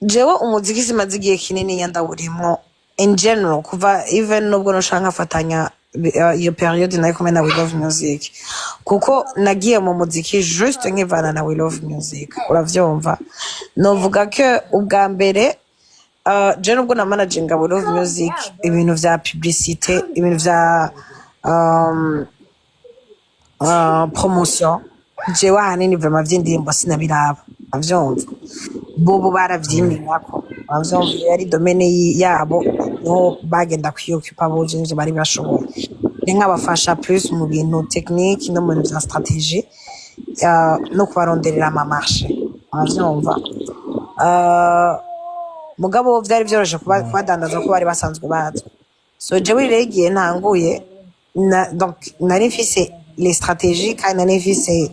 jewe umuziki simaze igihe kinini ndawurimo in general kuva even nubwo noshaka fatanya iyo period nayo kumwe na We Love Music kuko nagiye mu muziki juste nkivana na We Love Music uravyumva novuga ko ubwa mbere je nubwo na managing We Love Music ibintu vya publicité ibintu vya um, promotion jewe ahanini vraiment vy'indirimbo sinabiraba avyumva bobo baravyimyako avyumva yari domaine yabo no bagenda kwiyoccupa boje nje bari bashoboye nkabafasha plus mu bintu technique no mu bintu vya stratégie no kubaronderera ama marché avyumva mugabo vyari vyoroshe kubadandaza ko bari basanzwe bazwi so jewe iregiye ntanguye donc nari mfise les stratégies kandi nari mfise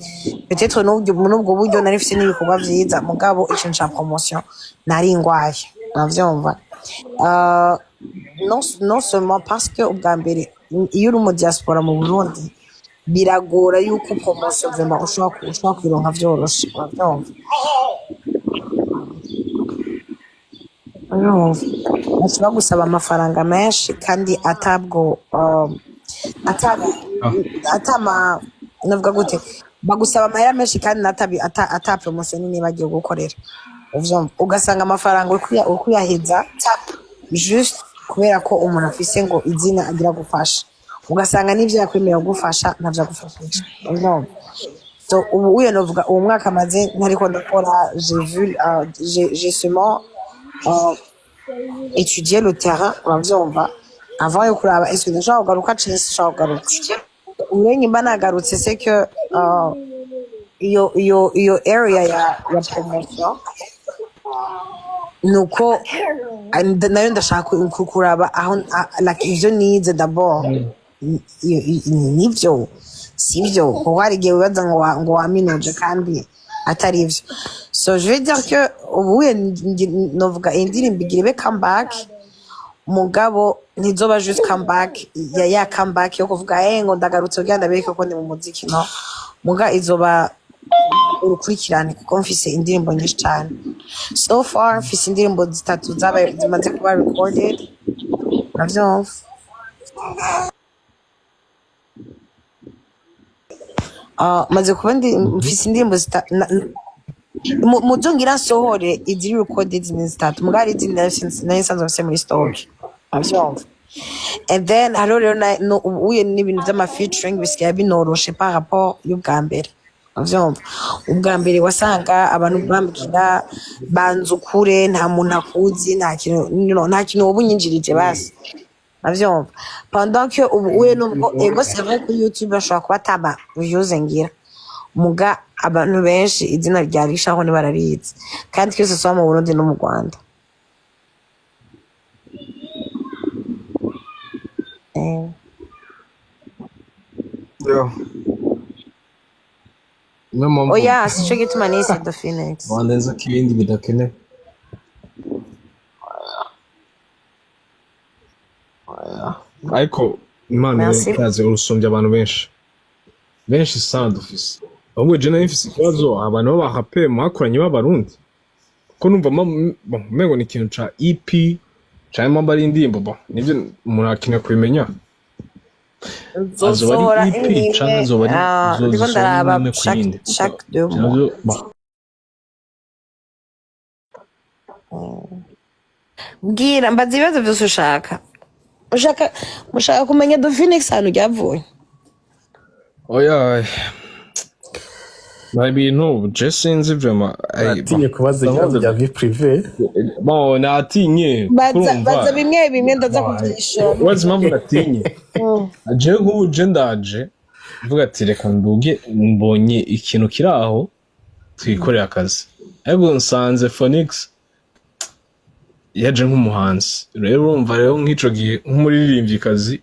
peut-être n'ubwo buryo nari mfise n'ibikorwa vyiza mugabo ikintu ca promotion nari ngwaye navyumva non seulement parce que ubwa mbere iyo uri mu diaspora mu Burundi biragora yuko promotion vraiment ushobora kwironka vyoroshe ushobora gusaba amafaranga menshi kandi atabwo atama navuga gute bagusaba amahera menshi kandi ata promotion nini bagiye gukorera ugasanga amafaranga ukuyaheza juste kubera ko umuntu afise ngo izina agira gufasha ugasanga n'ivyo yakwemera gufasha ntavyo gufashisha so ubu uye novuga uwo mwaka maze ntariko ndakora j'ai seulement étudier le terrain uravyumva avant yo kuraba est-ce que déjà ugaruka chance ugaruka urenye mba nagarutse c'est que iyo area ya promotion nuko nayo ndashaka kuraba aho like ivyo nize d'abord nivyo sivyo ko hari gihe wibaza ngo waminoje kandi atari ivyo so je vais dire que ubuye novuga indirimbo igire comeback mugabo ntizoba juste comeback ya comeback yo kuvuga ngo ndagarutse kugira ndabereke ko ndi mu muziki no muga izoba urukurikirane kuko mfise indirimbo nyinshi cyane so far mfise indirimbo zitatu zimaze kuba recorded navyumva maze kuba mfise indirimbo muzongira nsohore iziri recorded ni zitatu muga ari izindi nari nsanzwe mfise muri stock avyumva and then haro rero uye n'ibintu vy'ama featuring bisigaye binoroshe par rapport y'ubwa mbere avyumva ubwa mbere wasanga abantu bambwira banze ukure nta muntu akuzi nta kintu ubunyinjirije basi avyumva pendant que uye nubwo ego c'est vrai que YouTube ashobora kuba ataba views ngira muga abantu benshi izina ryarishaho ntibararizi kandi cyose so mu Burundi no mu Rwanda oya sico gituma nise The Phoenix wandenza kibindi bidakene ariko imana irazi urusumbya abantu benshi sana dufise ahubwo je nari mfise ikibazo abantu b'abahape mwakoranye b'abarundi ko numva mengo ni ikintu ca EP cyangwa mbari indirimbo nivyo umuntu akeneye kubimenya zosohora indirimbo ndiko ndaraba chaque deux mois bwira mbaza ibibazo vyose ushaka kumenya The Phoenix ahantu ryavuye oya ibintu je sinzi vraiment atinye kubaza ibibazo bya vie privée bon natinye baza bimwe ndaza kuvyisha wazi mpamvu natinye je nk'ubu je ndaje mvuga ati reka mbonye ikintu kiraho twikorera akazi ariko nsanze Phoenix yaje nk'umuhanzi rero urumva rero nk'ico gihe nk'umuririmvyikazi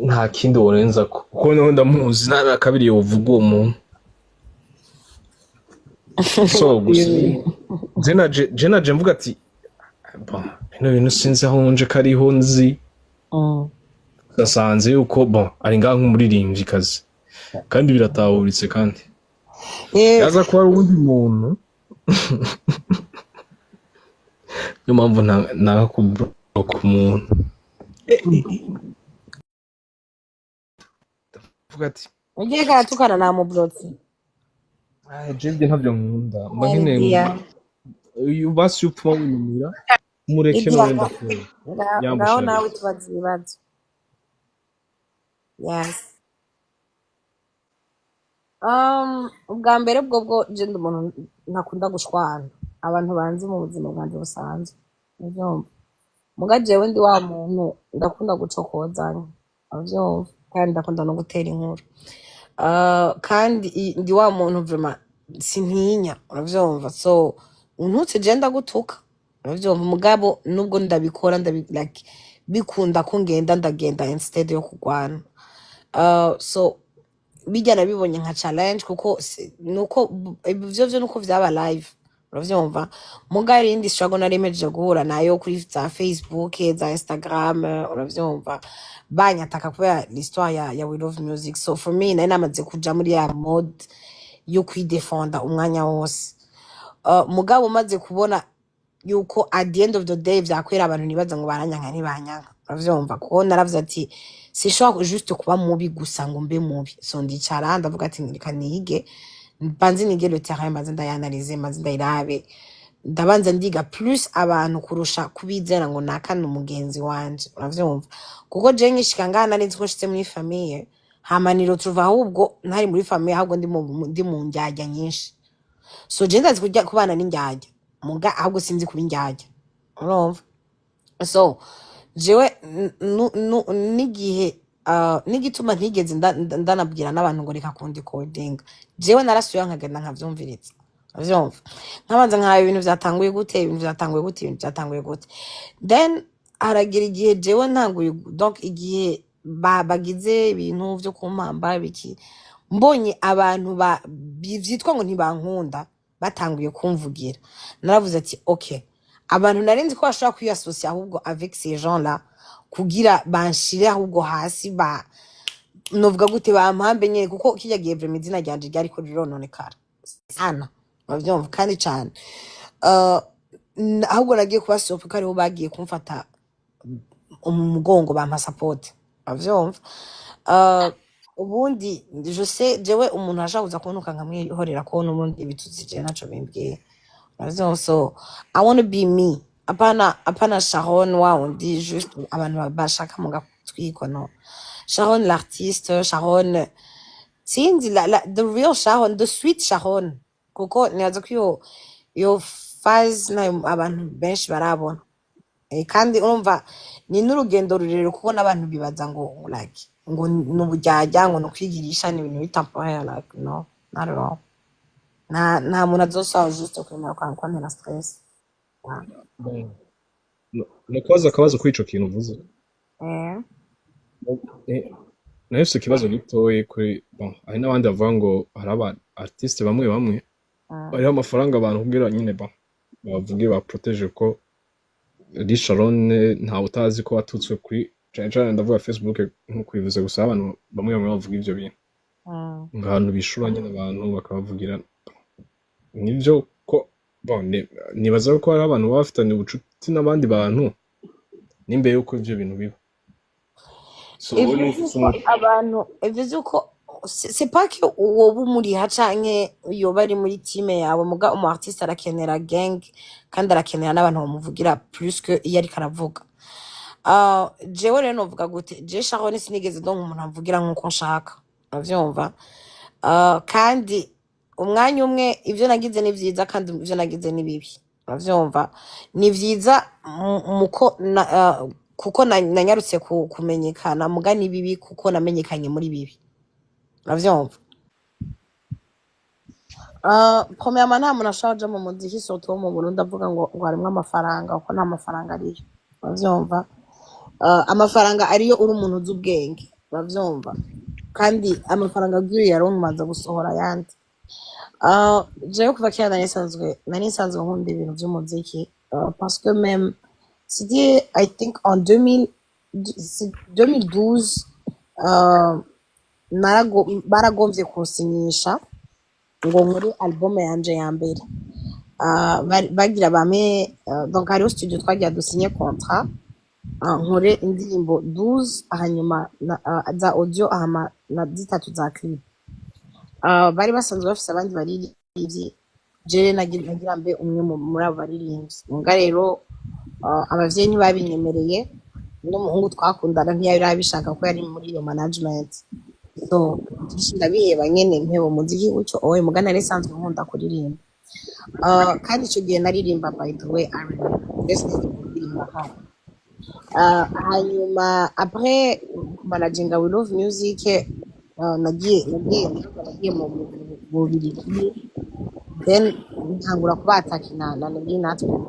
nta kindi worenza kuko niho ndamuzi nabe akabiri uvuga uwo muntu so gusa je mvuga ati bino bintu sinzi aho nje kariho nzi gasanze yuko ari ngaho nk'umuririmvyikazi kandi biratahuritse kandi yaza kuba uwundi muntu niyo mpamvu nanga kublock umuntu vuga ati ugiye karatukana namublotse jebye ntabyo nkunda mba nkeneye basi upfa winumira umureke nawe ndakunda ngaho nawe tubaza ibibazo yes ubwa mbere bwo je ndi umuntu ntakunda gushwana abantu banzi mu buzima bwanje busanzwe uvyumva muga jewe ndi wa muntu ndakunda gucokozanya uvyumva kandi ndakunda no gutera inkuru kandi ndi wa muntu vraiment sintinya uravyumva so untutse je ndagutuka uravyumva mugabo nubwo ndabikora like bikunda ko ndagenda instead yo kugwana so bijya nabibonye nka challenge kuko nuko ivyo nuko vyaba live uravyumva mugari indi struggle naremeje guhura nayo kuri za Facebook za Instagram uravyumva banyataka kubera l'histoire ya We Love Music so for me nari namaze kuja muri ya mode yo kwidefenda umwanya wose mugabo maze kubona yuko at the end of the day vyakwera abantu nibaza ngo baranyanka ntibanyanga uravyumva kuko naravuze ati sishobora juste kuba mubi gusa ngo mbe mubi so ndicara ndavuga ati reka nige mbanze nige le terrain mbanze ndayanalize mbanze ndayirabe ndabanza ndiga plus abantu kurusha kubizera ngo nakana umugenzi wanje uravyumva kuko je nkishika ngana nzi ko nshitse muri famille hamaniro tuva ahubwo ntari muri famille ahubwo ndi mu njyajya nyinshi so je ndazi kujya kubana n'injyajya muga ahubwo sinzi kuba injyajya urumva so jewe nigihe nigituma ntigeze ndanabwira n'abantu ngo reka kundi coding jewe narasuye nkagenda nkavyumviritsa avyumva nkabanza nkaye ibintu vyatanguye gute then haragira igihe jewe ntanguye donc igihe bagize ibintu vyo kumpamba biki mbonye abantu vyitwa ngo ntibankunda batanguye kumvugira naravuze ati okay abantu narenze ko bashobora kwiassocier ahubwo avec ces gens là kugira banshire ahubwo hasi novuga gute bampambe nyene kuko kijya gihe vraiment izina ryanje ryari ko rirononekara sana bavyumva kandi cyane ahubwo nagiye kubasopa ko ariho bagiye kumfata umugongo bampa support bavyumva ubundi je sais jewe umuntu ashaka kuza kunuka nkamwihorera ko n'ubundi ibitutsi je naco bimbwiye so I want to be me apana Sharon waundi juste abantu bashaka mu gatwiko no Sharon l'artiste Sharon sinzi the real Sharon the sweet Sharon kuko niyaza ko yo phase na abantu benshi barabona kandi urumva ni n'urugendo rurerure kuko n'abantu bibaza ngo like ngo n'ubujyajya ngo no kwigirisha ni ibintu bitampohera like no not at all nta muntu azosaho juste kwemera kwa ntera stress nakoze akabazo kuri ico kintu uvuze nahise ikibazo gitoye kuri hari n'abandi bavuga ngo hari aba artiste bamwe bariho amafaranga abantu kugira nyine bavuge baprotege ko Sharon ntawe utazi ko watutswe kuri cyane ndavuga Facebook nkuko bivuze gusa abantu bamwe bavuga ivyo bintu ngahantu bishura nyine abantu bakabavugira nivyo ko nibaza ko hari abantu bafitanye ubucuti n'abandi bantu n'imbere yuko ivyo bintu biba so abantu ivyo ko c'est pas que wowe muri hacanke yoba ari muri team yawe muga umu artiste arakenera gang kandi arakenera n'abantu bamuvugira plus que iyo ariko aravuga jewe rero novuga gute je Sharon sinigeze ndonka umuntu amvugira nkuko nshaka uravyumva kandi umwanya umwe ivyo nagize ni vyiza kandi ivyo nagize ni bibi uravyumva ni vyiza kuko nanyarutse kumenyekana muga ni bibi kuko namenyekanye muri bibi uravyumva premièrement nta muntu ashobora kuja mu muziki surtout mu Burundi avuga ngo harimwo amafaranga kuko nta mafaranga ariyo uravyumva amafaranga ariyo uri umuntu uzi ubwenge uravyumva kandi amafaranga agiye yaronmaza gusohora yandi jewe kuva kera nari nsanzwe nkunda ibintu vy'umuziki parce que même c'était I think en 2012 baragomvye kunsinyisha ngo nkore album yanje ya mbere bagira bame donc hariho studio twagira dusinye contrat nkore indirimbo 12 hanyuma za audio hama na zitatu za clip. Bari basanzwe bafise abandi baririmbyi jewe nagira mbe umwe muri abo baririmbyi nga rero abavyeyi ntibabinyemereye n'umuhungu twakundana ntiyari abishaka ko yari muri iyo management, so ndabiheba nyene mpeba umuziki gutyo oye mugana nari sanzwe nkunda kuririmba. Kandi ico gihe naririmba by the way hanyuma après managinga We Love Music nagiye mu Bubiligi, then ntangura kubatakina na nari natwe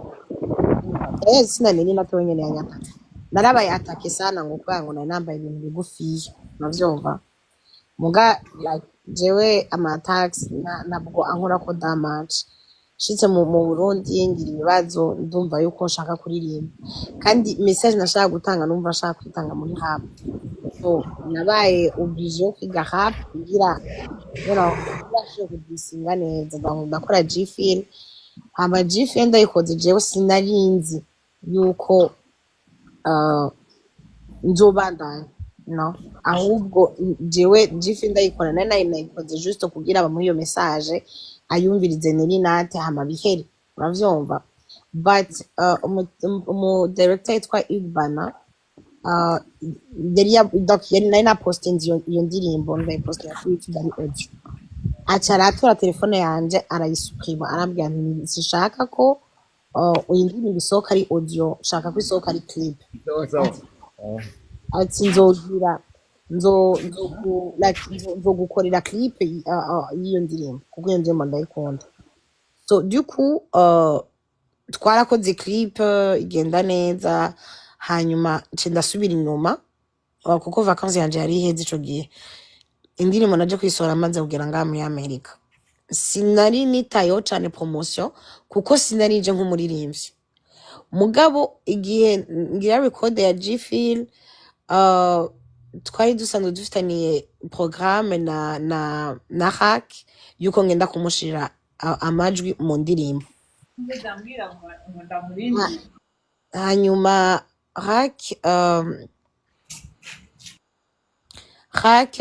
sina nini natwe nyene yanyata narabaye atake sana ngo kwangu na nambaye ibintu bigufiya navyumva muga like jewe ama attacks nabwo ankora ko damage shitse mu Burundi ngira ibibazo ndumva yuko nshaka kuririmba kandi message nashaka gutanga numva nshaka kwitanga muri rap, so nabaye obligé kwiga rap kugira nashobora kudisinga neza ndakora G-Fil hama G-Fil ndayikoze jewe sinarinzi yuko nzobandanya no ahubwo jewe G-Fil ndayikora nayikoze juste kugira aba muri iyo message ayumvirize neri nate hama bihere uravyumva, but umu director yitwa Igbana yari na posting iyo ndirimbo ndayipostinga kuri YouTube ari audio aca aratora telefone yanje arayisuprima arambwira nti sishaka ko iyi ndirimbo isohoka ari audio shaka ko isohoka ari clip. Ati nzogira nzogukorera clip y'iyo ndirimbo kuko iyo ndirimbo ndayikunda, so du coup twarakoze clip igenda neza hanyuma nce ndasubira inyuma kuko vacances yanje yari iheze ico gihe indirimbo naje kwisohora maze kugera ngaha muri Amerika. Sinari nitayeho cane promotion kuko sinari nje nk'umuririmbyi mugabo igihe ngira record ya G-Fil twari dusanzwe dufitaniye programme na hack yuko ngenda kumushira amajwi mu ndirimbo hanyuma hack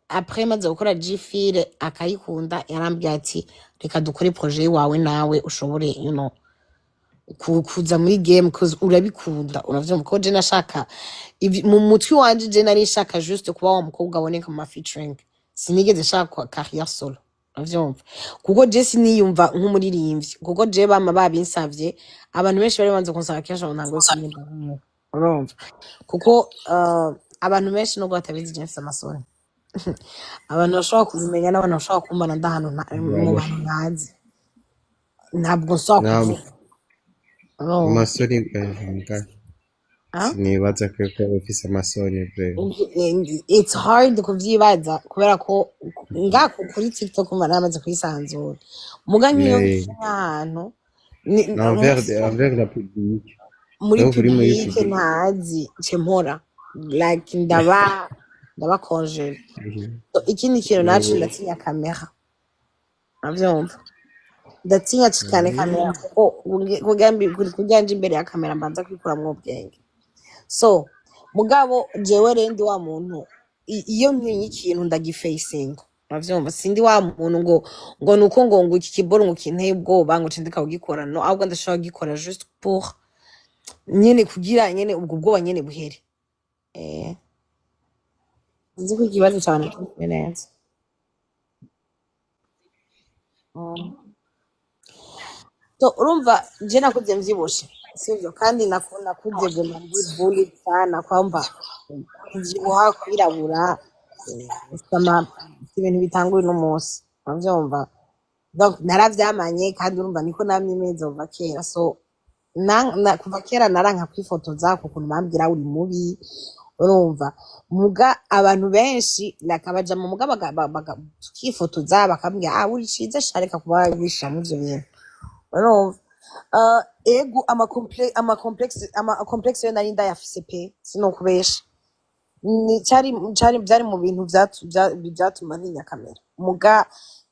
après maze gukora G-Fil akayikunda yarambwiye ati reka dukore projet wawe nawe ushobore kuza muri game cause urabikunda uravyumva ko je nashaka mu mutwi wanje je nari shaka juste kuba wa mukobwa aboneka mu featuring sinigeze shaka career solo uravyumva kuko je siniyumva nk'umuririmbyi kuko je bama babinsavye abantu benshi bari banze kunsaba kenshi ngo ntango sinimba urumva kuko abantu benshi no gwatabizi je mfise amasoni abantu bashobora kubimenya n'abantu bashobora kumbana ndahano mu bantu ntazi ntabwo nshobora amasoni sinibaza ko ufise amasoni it's hard kuvyibaza kubera ko ngako kuri TikTok umuntu amaze kwisanzura muga nk'iyo nk'ahantu envers la public muri public ntazi mpora like ndabakongera, so ikindi kintu nacu ndatinya kamera avyumva ndatinya cyane kamera kuko kuganje imbere ya kamera mbanza kwikuramwo ubwenge, so mugabo jewe rendi wa muntu iyo ntinye ikintu ndagifacing avyumva sindi wa muntu ngo nuko ngo iki kiboro ngo kinteye ubwoba ngo cindika kugikora no ahubwo ndashaka kugikora juste pour nyene kugira nyene ubwo bwoba nyene buhere nzi ko ikibazo cyane neza so urumva je nakuze mvyibushe sivyo kandi nakuze gema bully sana kwamba kuvyibuha kwirabura sama ibintu bitanguye no munsi uravyumva donc naravyamanye kandi urumva niko namyemeza uva kera, so kuva kera naranka kwifotoza kuko bambwira uri mubi urumva muga abantu benshi lakabaja mu muga tukifotoza bakambwira uri ciza shareka kuba wisha mu byo bintu urumva ego ama complex yo nari ndayafise pe sinokubesha ni cyari byari mu bintu byatuma ntinya kamera muga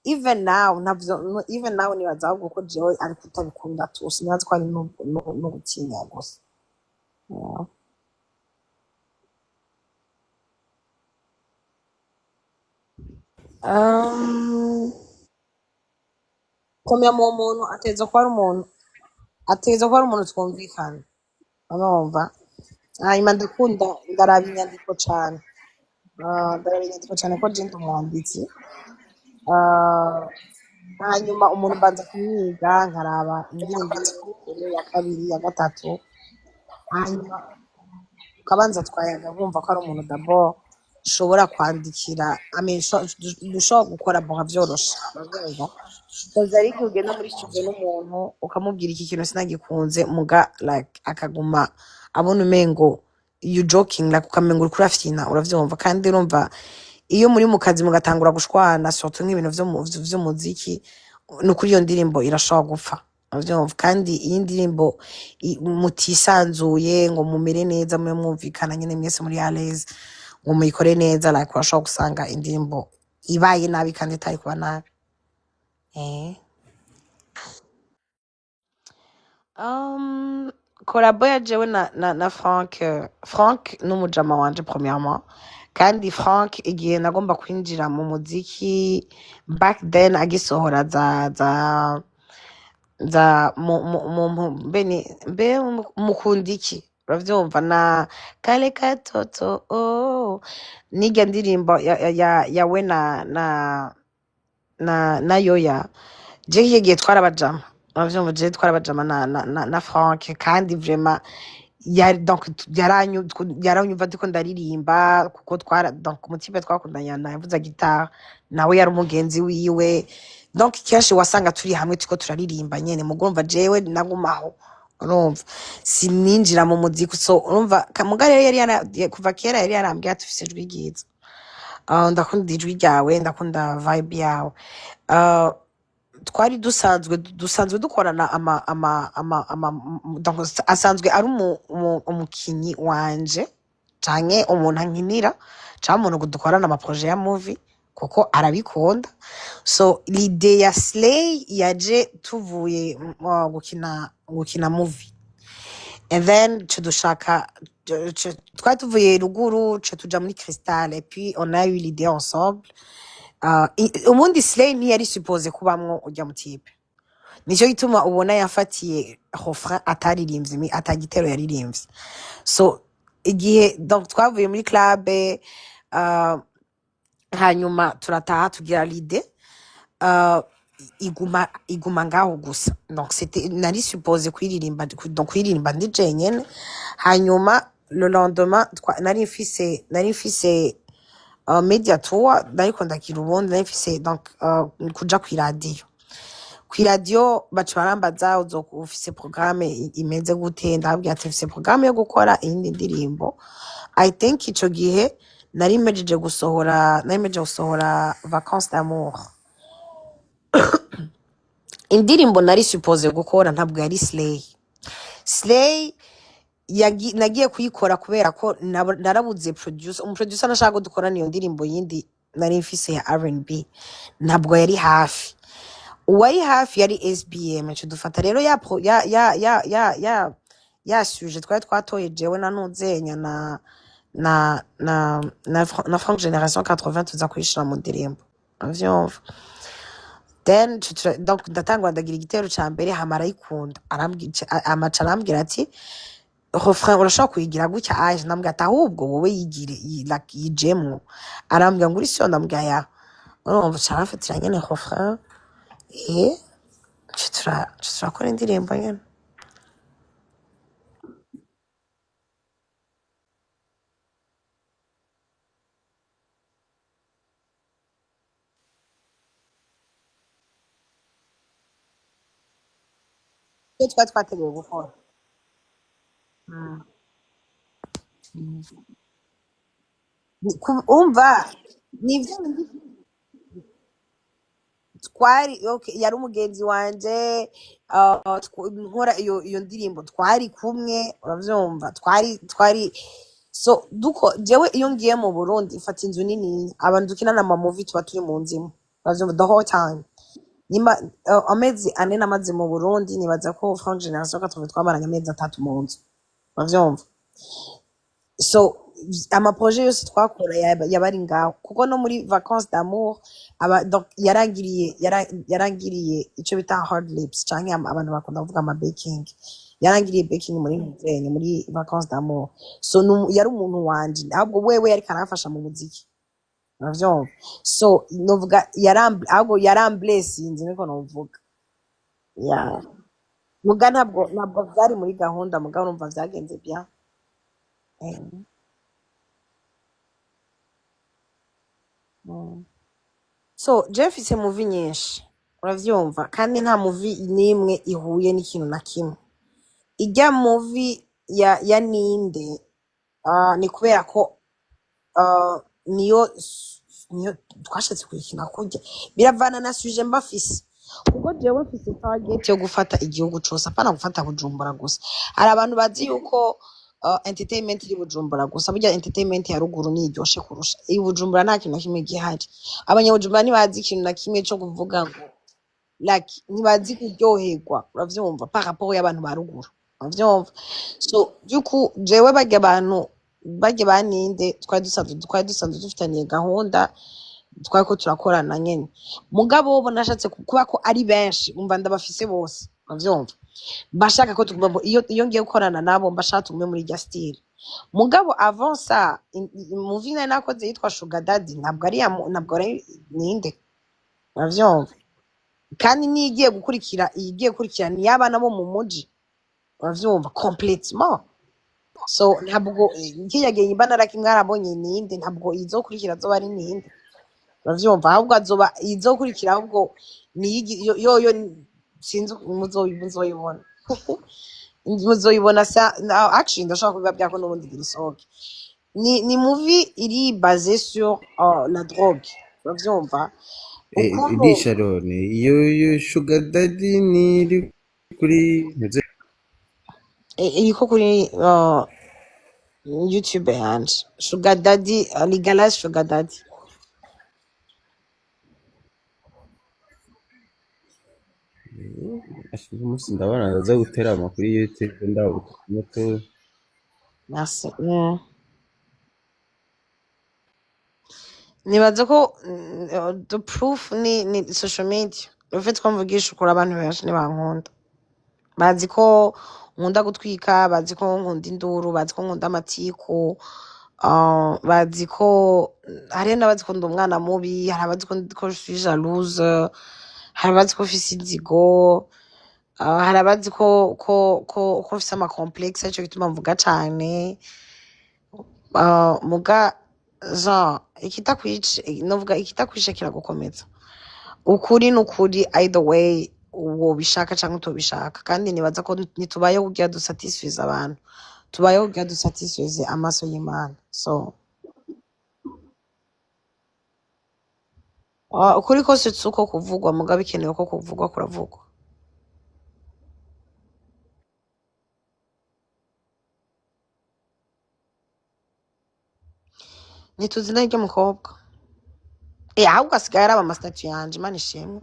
even now navyo even now nibaza ahubwo ko jewe ariko utabikunda tu sinazi ko ari no gutinya gusa. Yeah. Komera mu muntu ateza ko ari umuntu twumvikana urumva. Hanyuma ndaraba inyandiko cane. Ndaraba inyandiko cane ko je ndi umwanditsi. Hanyuma umuntu mbanza kumwiga nkaraba indirimbo yiwe ya kabiri ya gatatu, hanyuma ukabanza twayaga bumva ko ari umuntu d'abord ushobora kwandikira dushobora gukora bonka vyoroshe uravyumva. Koza ari igihe ugenda muri studio n'umuntu ukamubwira iki kintu sinagikunze muga like akaguma abona umengo you joking like ukamengo uriko urafyina uravyumva. Kandi urumva iyo muri mu kazi mugatangura gushwana surtout nk'ibintu vy'umuziki nukuri iyo ndirimbo irashobora gupfa uravyumva. Kandi iyi ndirimbo mutisanzuye ngo mumere neza mube mwumvikana nyene mwese muri à l'aise ngo muyikore neza like urashobora gusanga indirimbo ibaye nabi kandi itari kuba nabi. Collabo ya jewe na Frank n'umujama wanje premièrement. Kandi Frank igihe nagomba kwinjira mu muziki back then agisohora za mukundiki uravyumva na kale katoto nirya ndirimbo yawe na Yoya je kigiye twarabajama uravyumva. Je twarabajama na Frank kandi vraiment yaranyumva ndiko ndaririmba kuko donc umutipe twakundanye yavuza gitara nawe yari umugenzi wiwe donc kenshi wasanga turi hamwe turiko turaririmba nyene mugomva jewe nagumaho urumva sininjira mu muziki. So urumva mugare yari kuva kera yari yarambwiye atufise ijwi ryiza. Ndakunda ijwi ryawe ndakunda vibe yawe. Twari dusanzwe dukorana asanzwe ari umukinyi wanje canke umuntu ankinira canke umuntu dukorana amaproje ya movie kuko arabikunda. So l'idée ya Slay yaje tuvuye gukina movie and then dushaka twari tuvuye ruguru tuja muri Cristal et puis on a eu l'idée ensemble. Umundi Slay ntiyari suppose kubamwo ujya mu tipe nico gituma ubona yafatiye refrain ataririmbye atagitero yaririmbye. So igihe donc twavuye muri club hanyuma turataha tugira l'idée iguma ngaho gusa. Donc c'était nari suppose kwiririmba ndi jenyene. Hanyuma le lendemain nari mfise media tour nariko ndakira ubundi nari mfise donc kuja kw'iradiyo baca barambaza ufise programme imeze gute ndababwira ati mfise programme yo gukora iyindi ndirimbo. I think ico gihe nari mpejeje gusohora Vacances d'amour. Indirimbo nari suppose gukora ntabwo yari Slay nagiye kuyikora kubera ko narabuze umuproducer nashaka ko dukorana iyo ndirimbo yindi nari mfise ya R&B ntabwo yari hafi. Uwari hafi yari SBM. Dufata rero ya sujet twari twatoye jewe na Nuzenya na Frank Génération 80 tuza kuyishira mu ndirimbo avyumva. Then donc ndatangwa ndagira igitero ca mbere hamara yikunda arambwira ati refrain urashobora kuyigira gutya aje ndambwira ati ahubwo wowe yigire yijemwo. Arambwira ngo uri sio ndambwira ya urumva carafatira nyene refrain turakora indirimbo nyene. Twari twateguye gukora umva nivyo twari yari umugenzi wanje nkora iyo ndirimbo twari kumwe uravyumva. Twari so jewe iyo ngiye mu Burundi mfata inzu nini abantu dukinana ama movie tuba turi mu nzu imwe the whole time. Nimba amezi ane namaze mu Burundi nibaza ko Frank Generation 80 twamaranye amezi 3 mu nzu bavyumva. So amaprojet yose twakora yabari ngaho kuko no muri vacances d'amour donc yarangiriye ico bita hard lips canke abantu bakunda kuvuga ama baking, yarangiriye baking muri Nouvelle muri vacances d'amour. So yari umuntu wanje ahubwo wewe yari karafasha mu muziki bavyumva. So novuga ahubwo yaramblessinze niko novuga yeah. Muga ntabwo vyari muri gahunda muga urumva vyagenze bien. So Jeff ise movie nyinshi uravyumva kandi nta movie nimwe ihuye n'ikintu na kimwe. Ijya movie ya Ninde ni kubera ko niyo twashatse kuyikina kurya biravana na sujet mbafise kuko jewe mfise target yo gufata igihugu cose apana gufata Bujumbura gusa. Hari abantu bazi yuko entertainment iri Bujumbura gusa, burya entertainment ya ruguru ni iryoshe kurusha iyi Bujumbura. Nta kintu na kimwe gihari, abanyabujumbura ntibazi ikintu na kimwe co kuvuga ngo like ntibazi kuryoherwa uravyumva par rapport y'abantu ba ruguru uravyumva. So byuku jewe barya abantu barya baninde twari dusanzwe dufitaniye gahunda twariko turakorana nyene mugabo bo nashatse kuba ko ari benshi umva ndabafise bose uravyumva bashaka ko tuguma iyo ngiye gukorana nabo mbashaka tugume muri rya style mugabo avant ça movie nari nakoze yitwa Sugar Daddy ntabwo ari Ninde uravyumva kandi nigiye gukurikira ni y'abana bo mu muji uravyumva complètement. So ntabwo nkiyageye imba narakingarabonye Ninde ntabwo izokurikira zoba ari Ninde uravyumva ahubwo azoba izokurikira ahubwo ni yo sinzi muzoyibona muzoyibona actually ndashaka kubiba byako n'ubundi birisohoke. Ni movie iri basée sur la drogue uravyumva. Di Sharon iyo Sugar Daddy ni kuri iriko kuri YouTube yanje Sugar Daddy Legalize Sugar Daddy. umunsi ndabona ndaza gutera amakuru YouTube ndabuka. Merci. Nibaza ko the proof ni social media. Ufite ko mvugisha ukuri abantu benshi nibankunda. Bazi ko nkunda gutwika, bazi ko nkunda induru, bazi ko nkunda amatiku, bazi ko hari n'abazi ko ndi umwana mubi, hari abazi ko je suis jalouse, hari abazi ko mfise inzigo, hari abazi ko mfise ama complexe ico gituma mvuga cane. Muga genre ikitakwishe kiragukomeza. Ukuri n'ukuri either way wobishaka canke utobishaka kandi nibaza ko nitubayeho kugira dusatisfize abantu tubayeho kugira dusatisfize amaso y'Imana. So ukuri kose tsuko kuvugwa muga bikenewe ko kuvugwa kuravugwa. Nituzi na iryo mukobwa ahubwo asigaye araba amasitatu yanje Imana ishimwe.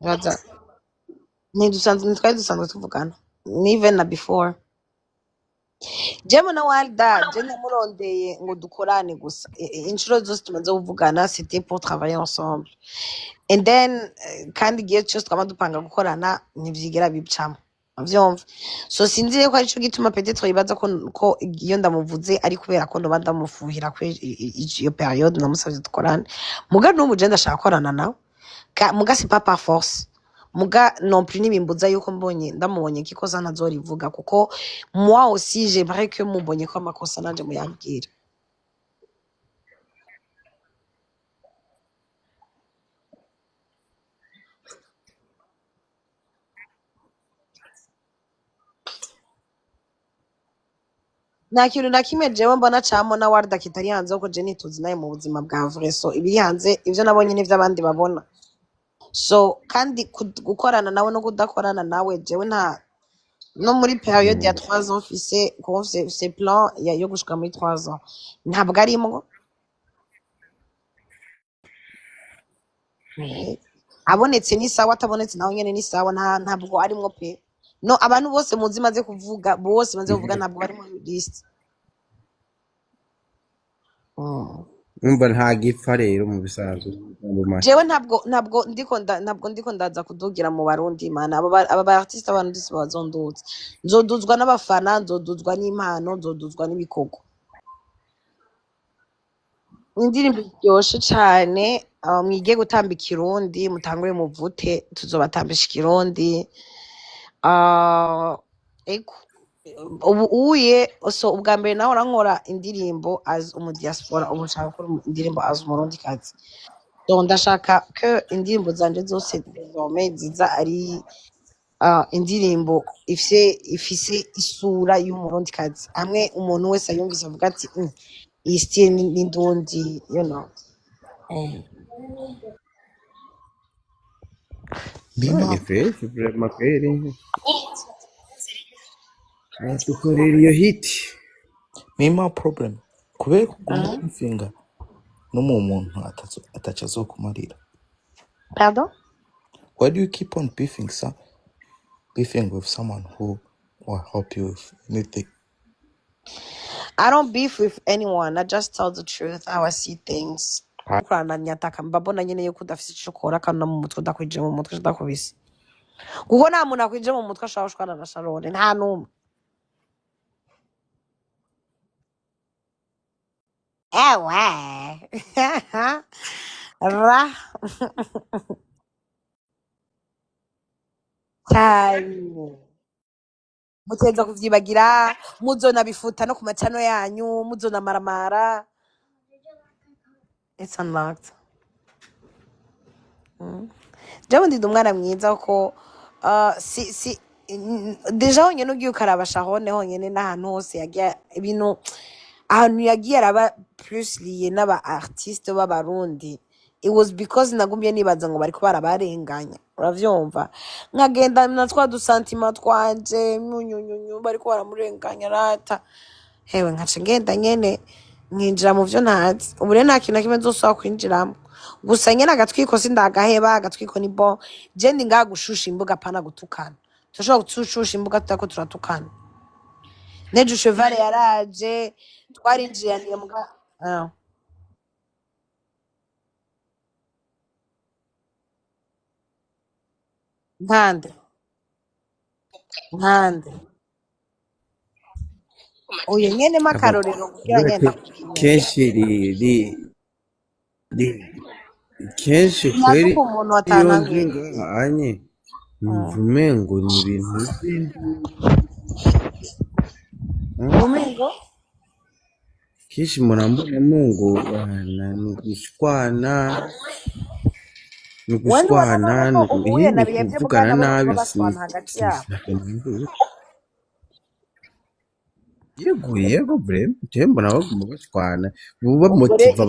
Nibaza ntitwari dusanzwe tuvugana even na before. Jewe na Walda je namurondeye ngo dukorane gusa inshuro zose tumaze kuvugana c'était pour travailler ensemble and then kandi igihe cyose twama dupanga gukorana ntivyigera bicamo avyumva. So sinzi ko ari cyo gituma peut-être yibaza ko iyo ndamuvuze ari kubera ko ndoba ndamufuhira kwe iyo periode namusavye dukorane muga n'ubu je ndashaka gukorana nawe muga c'est pas par force muga non plus nibimbuza yuko ndamubonye kikosa ntazorivuga kuko moi aussi j'aimerais que mubonye ko amakosa nanje muyambwira. Nta kintu na kimwe jewe mbona camo na Warda kitari hanze ko je nituzi naye mu buzima bwa vrai. So ibiri hanze ivyo nabonye n'ivyo abandi babona. So kandi gukorana nawe no kudakorana nawe jewe nta no muri periode ya 3 ans fise plan yo gushika muri 3 ans ntabwo arimwo. Eh, abonetse ni sawa atabonetse naho nyene ni sawa ntabwo arimwo pe no abantu bose muzi maze kuvuga bose maze kuvuga ntabwo bari muri list. Umva nta gipfa rero mu bisanzwe Jewe ntabwo ndiko ndaza kudugira mu barundi mana aba ba artiste abantu disi bazonduza nzoduzwa n'abafana nzoduzwa n'impano nzoduzwa n'ibikorwa. Indirimbo iryoshe cane mwige gutamba ikirundi mutangure muvute tuzobatambisha ikirundi ego ubu so ubwa mbere naho nkora indirimbo as umudiaspora ubu nshaka gukora indirimbo as umurundi kazi so ndashaka ko indirimbo zanje zose désormais ziza ari indirimbo ifise isura y'umurundi kazi hamwe umuntu wese ayumvise avuga ati iyi style ni ndundi you know. ni fresh vraiment kweli dukorera iyo hit mima problem kubera kuguma bifinga no mu muntu ataca azokumarira. Pardon? Why do you keep on beefing with someone who will help you with anything? I don't beef with anyone. I just tell the truth how I see things. Kurana nyataka mbabona nyene yuko udafise ico ukora kandi no mu mutwe udakwije mu mutwe udakubise. Kuko nta muntu akwije mu mutwe ashaka gushwana na Sharon nta numwe. Ewe. Ra. Cyane. Mutenza kuvyibagira muzona bifuta no ku macano yanyu muzona maramara. It's unlocked. Jewe ndi umwana mwiza ko deja honyene ugiye ukaraba Sharon honyene n'ahantu hose yagiye ibintu ahantu yagiye araba plus liye n'aba artiste b'abarundi. It was because nagumye nibaza ngo bariko barabarenganya uravyumva nkagenda na twa dusantima twanje nyunyunyunyu bariko baramurenganya rata hewe nkaca ngenda nyene nkinjira mu vyo ntazi ubu rero nta kintu na kimwe nzosaba kwinjiramo gusa nyene agatwiko sindagaheba agatwiko ni bon je ndi ngaha gushusha imbuga pana gutukana turashobora gushusha imbuga tutako turatukana nejo cheval yaraje twarinjiraniye muga nkande uyu nyene makarorero kugira ngenda kenshi kenshi kweli ntazuko umuntu atanangiye anye umengo ni ibintu umengo kenshi murambona mungu ni gushwana ni kuvugana nabi yego bre mbona bagomba bashwana buba motiva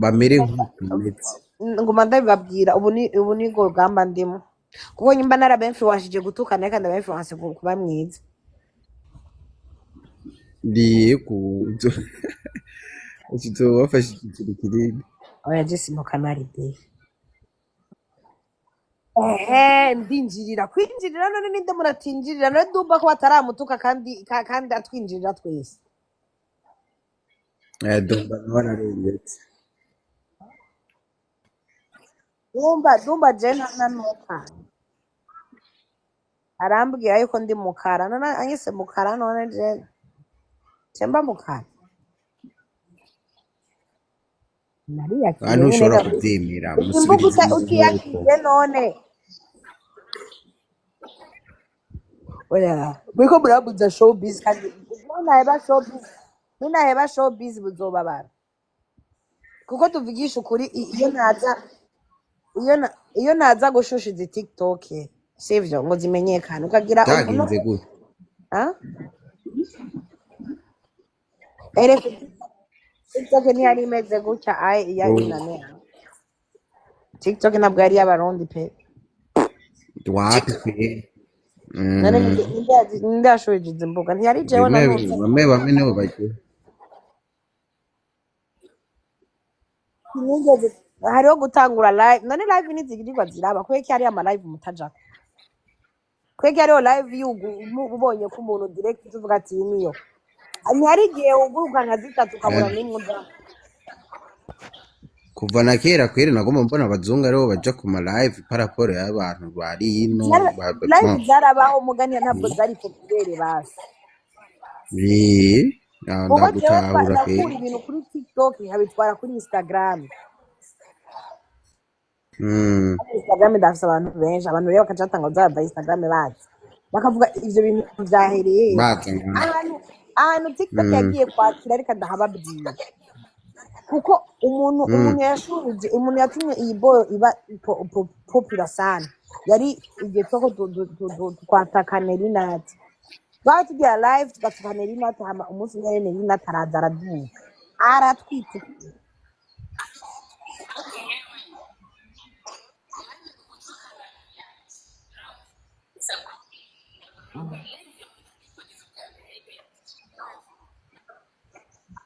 bamere nk'ukumetse nguma ndabibabwira ubu ni go rugamba ndimo kuko nyimba narabenfluenceje gutukana kandi ndabenfluence kuba mwiza ndiye kuzo uzo wafashe ikintu kinini oya Jesse mukanari de ndinjirira kwinjirira none ninde muratinjirira none dumba ko bataramutuka kandi atwinjirira twese dumba nararengetse dumba je nanuka arambwira yuko ndi mukara none anyise mukara none je Chemba mukara Maria hano ushobora kubyemera musubiriza ukiyakiye none oya mwiko murabuza showbiz kandi naheba showbiz buzobabara kuko tuvugisha ukuri iyo naza gushusha izi TikTok sivyo ngo zimenyekane ukagira byagenze gute TikTok ntiyari imeze gutya inanera TikTok ntabwo yari y'abarundi pe wapi pe ninde yashoje izi mbuga ntiyari jewe na bamwe nibo bagiye hariho gutangura live none live ntizigirirwa ziraba kweki hariyo ama live mutajako kweki hariho live ubonye ko umuntu direct tuvuga ati iyi niyo ntihari igihe uguruka nka zitatu ukabura n'imwe ujamo kuva na kera kweri nagomba mbona abazungu aribo baja ku ma live paraporo y'abantu bari ino live zarabaho mugani ntabwo zari populaire basi kuko jewe ndagutahura nakura kweri ibintu kuri TikTok nkabitwara kuri Instagram Instagram ndafise abantu benshi abantu rero bakaca batanga uzaba Instagram bazi bakavuga ivyo bintu vyahereye ahantu TikTok yagiye kwakira ariko ndahababwira kuko umuntu yashurije umuntu yatumye iyi boyo iba popular sana yari igihe twako twataka Nerinati twari tugira live tugataka Nerinati hama umunsi umwe Nerinati araza araduka aratwite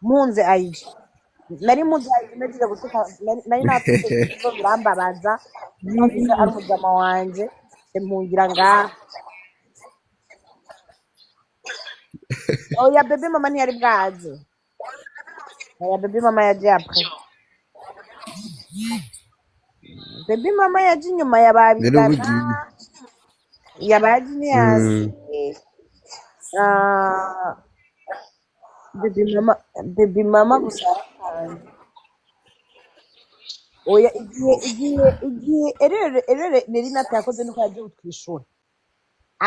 munze ayije nari munze ayije nagize gutuka nari natutse ibyo birambabaza numvise ari umujama wanje mpungira ngaha oya bebe mama ntiyari bwaze oya bebe mama yaje apre bebe mama yaje inyuma yababigana yabaje niyasi baby mama gusa oya igihe erere Nerinati yakoze nuko yagiye utwishura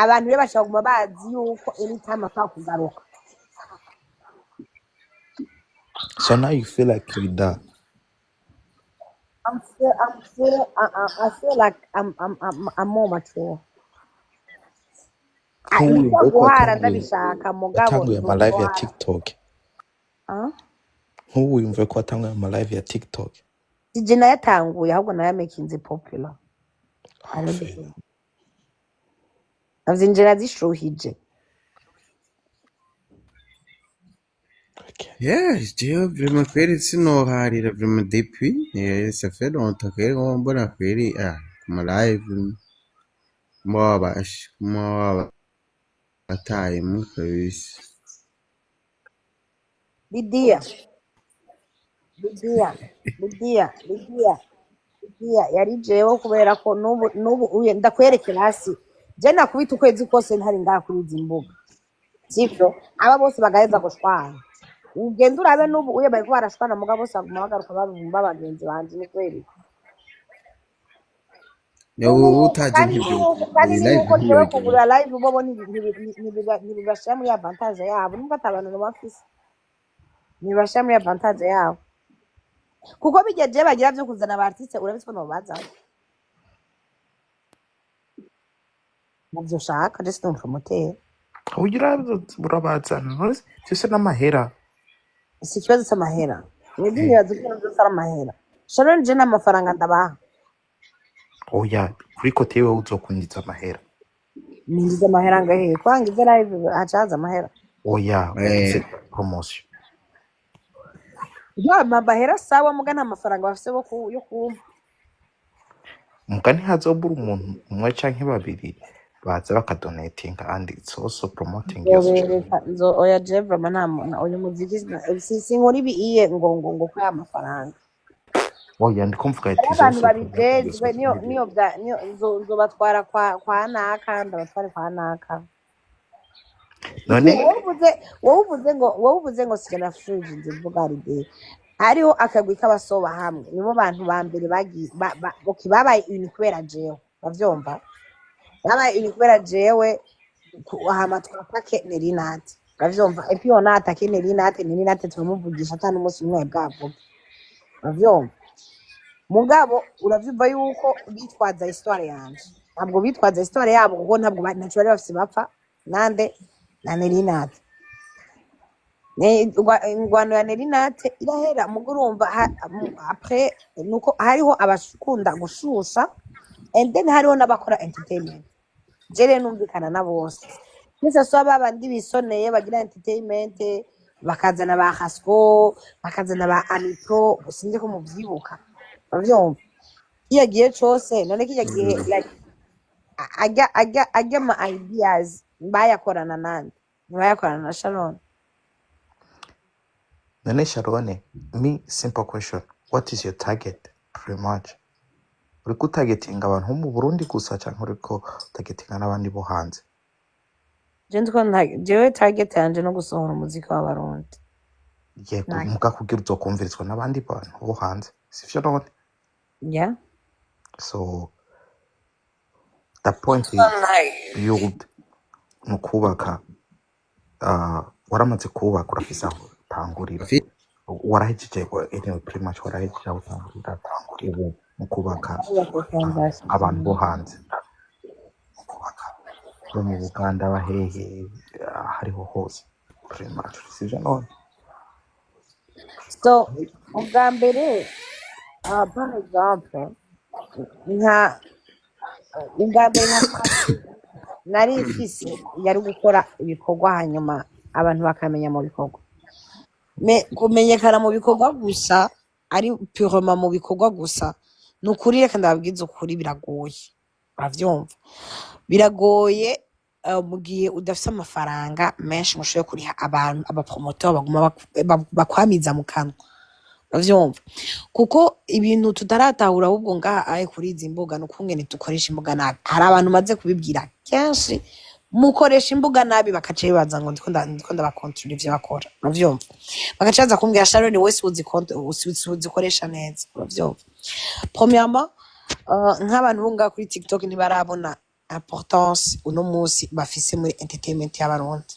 abantu rero bashaka kuguma bazi yuko anytime ashaka kugaruka So now you feel like you're that. I feel like I'm more mature. Nk'uwumva ko guhara ndabishaka mugabo watanguye ama live ya TikTok. Nk'uwumva ko watanguye ama live ya TikTok. Sije nayatanguye ahubwo nayamakinze popular. Azinjira zishuhije. Yes, Dieu, vraiment kweri sinoharira vraiment depuis ça fait longtemps kweri mbona kweri kuma live mo time kabisa Lidia yari jewe kubera ko nubu ndakwerekera hasi je nakubita ukwezi kose ntari ngaha kuri izi mbuga sivyo aba bose bagaheza gushwana ugenda urabe nubu bari ko barashwana mugabo bose baguma bagaruka babumba bagenzi banje ni kweri utaje kandi nuko jewe kugura live bobo ntibibashira muri avantage yabo nubwo atabantu bafise ntibibashira muri avantage yabo kuko bijya je bagira byo kuzana abartiste urabitse no baza muvyo shaka just no promoter Ugira urabazana cyose n'amahera. Si ikibazo cy'amahera mwebwe nibaza ko byose ari amahera Sharon je n'amafaranga ndabaha Oya kuri kote yewe uzokundiza amahera. ninjiza amahera ngahe kwangiza live acaza amahera Oya promotion. ya mabahera sawa muga nta mafaranga bafise yo kumpa Mugani hazobura umuntu umwe canke babiri baza bakadonatinga and it's also promoting your oya jeva mana oya muziki sinkora ibi iye ngo kwa amafaranga oya ndiko mvuga ati abantu babijejwe niyo nzobatwara kwa naka ndabatware kwa naka none wowe uvuze ngo sigana fridge ndivuga ride hariho akagwi k'abasoba hamwe nibo bantu ba mbere babaye ibintu kubera jewe bavyumva babaye ibintu kubera jewe hama twapake Nerinati bavyumva epi ona atake Nerinati turamuvugisha atanu umunsi umwe bwavuga bavyumva mugabo uravyumva yuko bitwaza histoire yanje ntabwo bitwaza histoire yabo kuko ntabwo ntacu bari bafise bapfa nande na Nerinati ingwano ya Nerinati irahera mugurumva après nuko hariho abashukunda gushusha and then hariho n'abakora entertainment jere numvikana na bose nise so babandi bisoneye bagira entertainment bakazana ba Hasco bakazana ba Amipro sinzi ko muvyibuka uravyumva kiya gihe cose none kiya gihe like ajya ama ideas bayakorana nande bayakorana na Sharon. None Sharone, me simple question. What is your target? Pretty much. Uriko targetinga abantu bo mu Burundi gusa canke uriko targetinga n'abandi bo hanze? jewe target yanje no gusohora umuziki w'abarundi. Yego, Like, muga kugira uzokumvirizwa n'abandi bantu bo hanze. Sivyo none? yeah. So the point is build nukubaka waramaze kubaka urafise aho utangurira. Warahejeje anyway pretty much warahejeje aho utangurira ubu nukubaka abantu bo hanze. Nukubaka bo mu Buganda bahehe hariho hose. Pretty much. Sivyo none? So ubwa mbere par exemple nka ubwa mbere nari ifise yari gukora ibikorwa hanyuma abantu bakamenya mu bikorwa kumenyekana mu bikorwa gusa ari purement mu bikorwa gusa ni ukuri reka ndababwiza ukuri biragoye uravyumva biragoye mu gihe udafise amafaranga menshi ngo ushobore kuriha abantu abapromoteur baguma bakwamiza mu kanwa uravyumva kuko ibintu tutaratahura ahubwo ngaha aye kuri izi mbuga n'ukungene dukoresha imbuga nabi hari abantu maze kubibwira kenshi mukoresha imbuga nabi bakaca bibaza ngo ndiko ndabakontrole ivyo bakora uravyumva bagaca baza kumbwira Sharon wese uzikoresha neza uravyumva premièrement nk'abantu bo ngaha kuri TikTok ntibarabona importance uno musi bafise muri entertainment y'abarundi.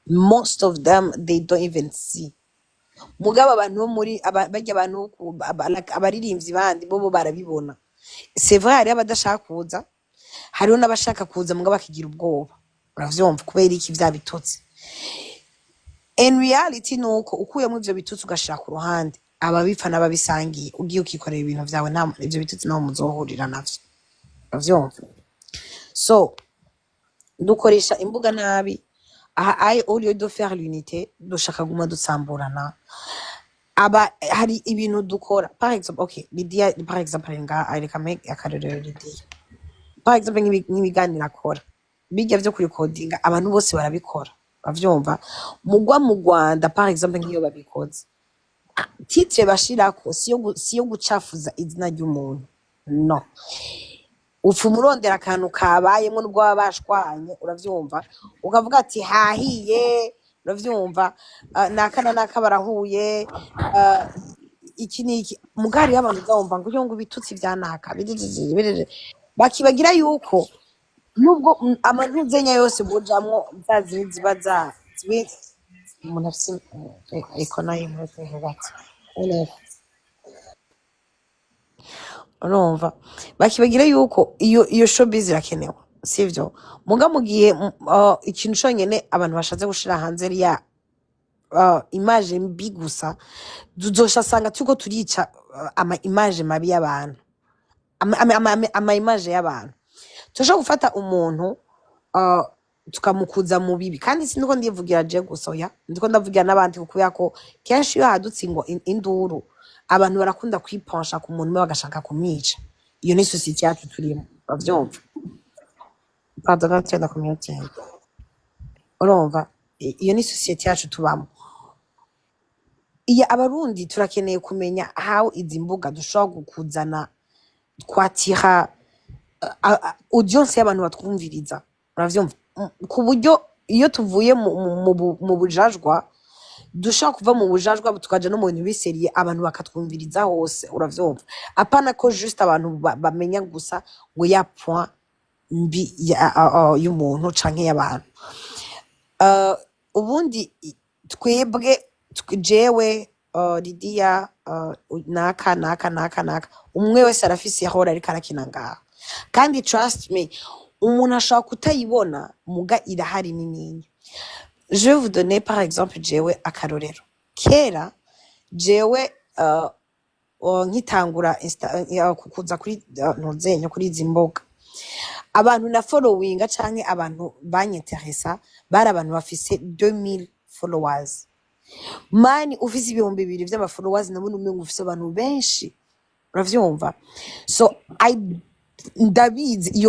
Most of them they don't even see mugabo abantu bo muri barya abantu abaririmbyi bandi bo barabibona. C'est vrai hari abadashaka kuza hariho n'abashaka kuza mugabo bakigira ubwoba uravyumva kubera iki vya bitutsi. In reality nuko ukuyemo ivyo bitutsi ugashira ku ruhande ababifa n'ababisangiye ugiye ukikorera ibintu vyawe nta ivyo bitutsi naho muzohurira navyo uravyumva. So dukoresha imbuga nabi aha au lieu de faire l'unité dushaka guma dutsamburana aba hari ibintu dukora par exemple okay Lydia par exemple nga areka make akarorero Lydia par exemple nk'ibiganiro akora bijya vyo kuri codinga abantu bose barabikora bavyumva mugwa mu Rwanda par exemple nk'iyo babikoze titre bashirako siyo gucafuza izina ry'umuntu no ufu murondera akantu kabayemo n'ubwo babashwanye uravyumva ukavuga ati hahiye uravyumva nakana nakabarahuye iki niki mugari y'abantu uzumva ngo yo ngo bitutsi byanaka bakibagira yuko nubwo amantuzenya yose bujamwo zazi zibaza umuntu afise economy muri bati urumva bakibagira yuko iyo showbiz irakenewe sivyo muga mu gihe ikintu cyonyene abantu bashatse gushira hanze ya image mbi gusa duzoshasanga tuko turica ama image mabi y'abantu ama image y'abantu tushaka gufata umuntu tukamukuza mu bibi kandi sindiko ndivugira je gusa oya ndiko ndavugira n'abandi kuko yako kenshi iyo hadutse ngo induru abantu barakunda kwiponsha ku muntu bagashaka kumwica. Iyo ni society yacu turimo bavyumva pardon gatenda community urumva iyo ni society yacu tubamo. Iya abarundi turakeneye kumenya how izi mbuga dushobora gukuzana twatira audience y'abantu batwumviriza uravyumva ku buryo iyo tuvuye mu bujajwa dushaka kuva mu bujajwa tukaja no mu bintu biseriye abantu bakatwumviriza hose uravyumva apana ko juste abantu bamenya gusa ngo ya point mbi y'umuntu canke y'abantu. Ubundi twebwe jewe Lydia naka umwe wese arafise yahora ariko arakina ngaha kandi trust me umuntu ashaka kutayibona muga irahari nini. Je vais vous donner par exemple jewe akarorero kera jewe nkitangura kukuza kuri ntuzenyo kuri izi mboga abantu na followinga canke abantu banyeteresa bari abantu bafise 2000 followers mani ufise ibihumbi 2 vy'ama followers nabone umwe ufise abantu benshi uravyumva so ndabizi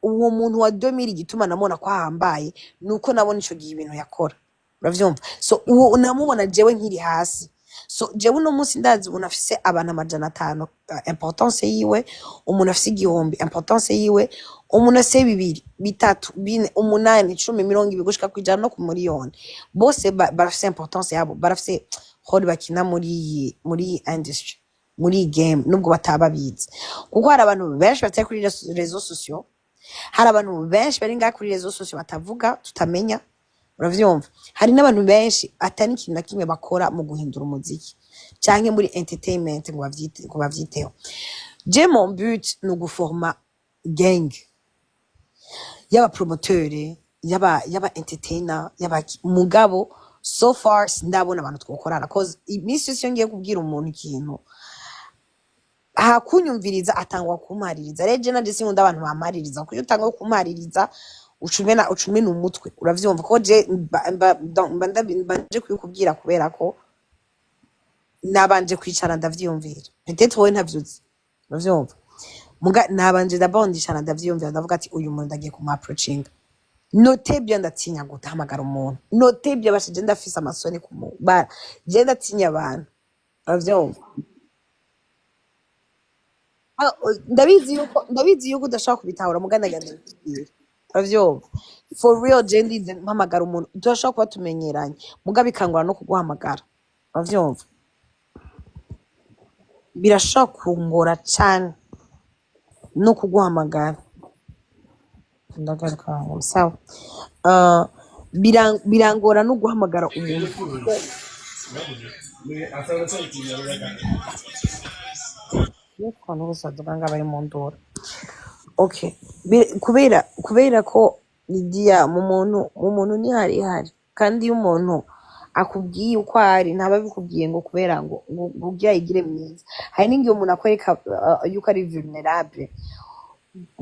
uwo muntu wa 2000 igituma namubona ko ahambaye nuko nabona ico gihe ibintu yakora uravyumva so uwo namubona jewe nkiri hasi so jewe uno munsi ndazi umuntu afise abantu 500 importance yiwe umuntu afise igihumbi importance yiwe umuntu afise 2 3 4 8 10 20 gushika kwijana no ku miliyoni bose barafise importance yabo barafise hori bakina muri industry muri game nubwo bataba bizi kuko hari abantu benshi batari kuri réseaux sociaux hari abantu benshi bari ngaha kuri réseaux sociaux batavuga tutamenya uravyumva hari n'abantu benshi atari ikintu na kimwe bakora mu guhindura umuziki canke muri entertainment ngo bavyiteho je mon but ni uguforma gang yaba promoteur yaba entertainer yaba mugabo so far sindabona abantu twokorana cause imisi yose ngiye kubwira umuntu ikintu hakunyumviriza atangwa kumaririza reje na disi nkunda abantu bamaririza kuko utanga kumaririza ucumena umutwe uravyumva ko je mbanje kwikubwira kubera ko nabanje kwicara ndavyumvira peut-être wowe ntavyuzi uravyumva muga nabanje ndabondishana ndavyumvira ndavuga ati uyu muntu ndagiye kuma approaching notebye ndatinya gutamagara umuntu notebye bashije ndafise amasoni kumubara je ndatinya abantu uravyumva ndabizi yuko udashaka kubitahura muganda ganje uravyumva for real jendi mpamagara umuntu turashaka kuba tumenyeranye muga bikangura no kuguhamagara uravyumva birashaka kungora cyane no kuguhamagara ndagaruka sawa birangora no guhamagara umuntu Nuko nubusa duganga bari mu ndoro okay kubera ko Lydia mu muntu ni hari kandi iyo umuntu akubwiye uko ari ntaba bikubwiye ngo kubera ngo ugiye igire myiza hari n'ingiye umuntu akwereka yuko ari vulnerable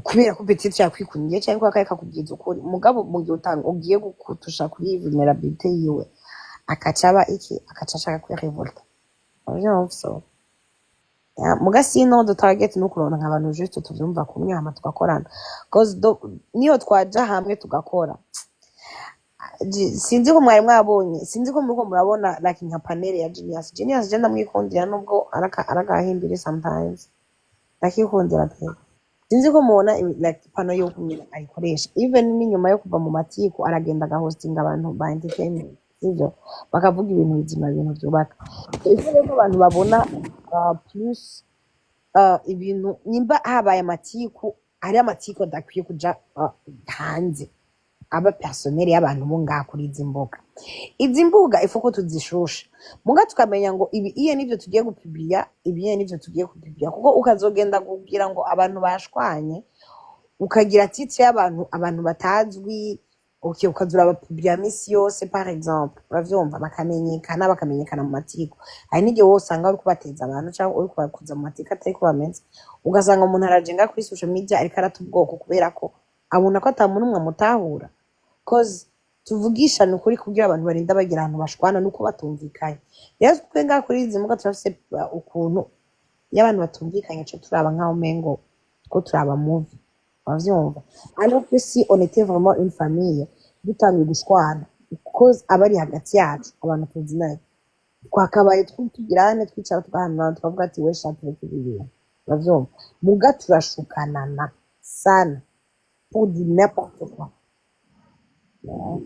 kubera ko petit yakwikundiye cyangwa akareka kubwiza ukuri mugabo mu gihe ugiye gukutusha kuri vulnerability yiwe akacaba akacashaka kwirevolta so mugasi no the target no kuronka nk'abantu juste tuvyumva kumwe hama tugakorana cause niyo twaja hamwe tugakora sinzi ko mwari mwabonye sinzi ko muriko murabona like nka panel ya Genius je ndamwikundira nubwo aragahimbire sometimes nakikundira pe sinzi ko mubona like pano yo kumira ayikoresha even n'inyuma yo kuva mu matiko aragenda agahostinga abantu ba entertainment sivyo bakavuga ibintu bizima ibintu byubaka ivyo ko abantu babona plus ibintu nimba habaye amatiku ari amatiku dakwiye kuja hanze aba personnel y'abantu bo ngaha kuri izi mbuga ifuko tuzishusha muga tukamenya ngo iye nivyo tugiye gupubliya ibiye nivyo tugiye gupubliya kuko ukazogenda kugira ngo abantu bashwanye ukagira titre y'abantu batazwi okay ukazura abapubliya misi yose par exemple uravyumva bakamenyekana mu matiko hari n'igihe wose usanga uri kubateza abantu cyangwa uri kubakuza mu matiko atari kubamenza ugasanga umuntu arajenga kuri social media ariko aratubwoko kubera ko abona ko atamuntu umwe amutahura cause tuvugisha nukuri kugira abantu barinda bagira ahantu bashwana nuko batumvikanye rero twenga kuri izi mbuga turafise ukuntu y'abantu batumvikanye cyo turaba nkaho mengo ko turaba movie wavyumva alors que si on était vraiment une famille dutangiye gushwana cause abari hagati yacu abantu tuzinanye twakabaye twitugirane twicara tugahanana tukavuga ati we shaka ibintu wavyumva muga turashukanana sana pour dire n'importe quoi. Yeah.